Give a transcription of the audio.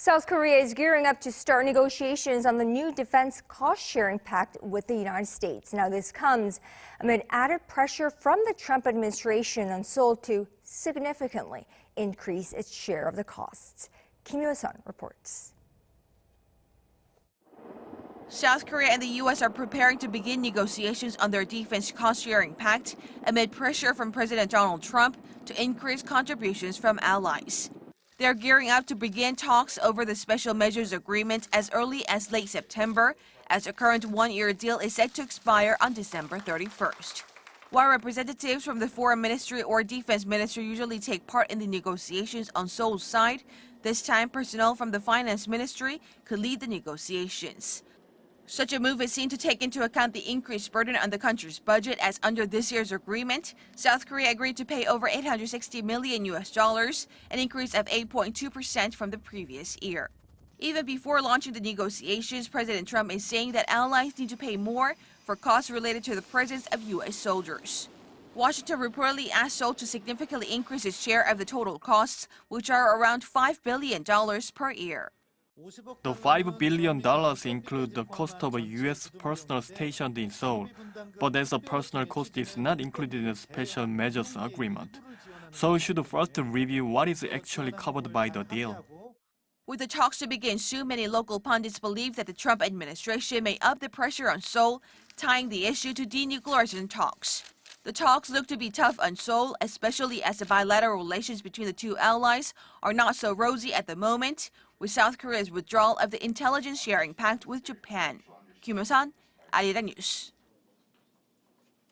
South Korea is gearing up to start negotiations on the new defense cost-sharing pact with the United States. Now, this comes amid added pressure from the Trump administration on Seoul to significantly increase its share of the costs. Hyo-sun reports. South Korea and the U.S. are preparing to begin negotiations on their defense cost-sharing pact amid pressure from President Donald Trump to increase contributions from allies. They're gearing up to begin talks over the special measures agreement as early as late September, as the current one-year deal is set to expire on December 31st. While representatives from the Foreign Ministry or Defense Ministry usually take part in the negotiations on Seoul's side, this time personnel from the Finance Ministry could lead the negotiations. Such a move is seen to take into account the increased burden on the country's budget, as under this year's agreement, South Korea agreed to pay over $860 million, an increase of 8.2% from the previous year. Even before launching the negotiations, President Trump is saying that allies need to pay more for costs related to the presence of U.S. soldiers. Washington reportedly asked Seoul to significantly increase its share of the total costs, which are around $5 billion per year. The $5 billion include the cost of a U.S. personnel stationed in Seoul, but as a personnel cost is not included in the special measures agreement. Seoul should first review what is actually covered by the deal. With the talks to begin soon, many local pundits believe that the Trump administration may up the pressure on Seoul, tying the issue to denuclearization talks. The talks look to be tough on Seoul, especially as the bilateral relations between the two allies are not so rosy at the moment, with South Korea's withdrawal of the intelligence sharing pact with Japan. Hyo-sun, Arirang News.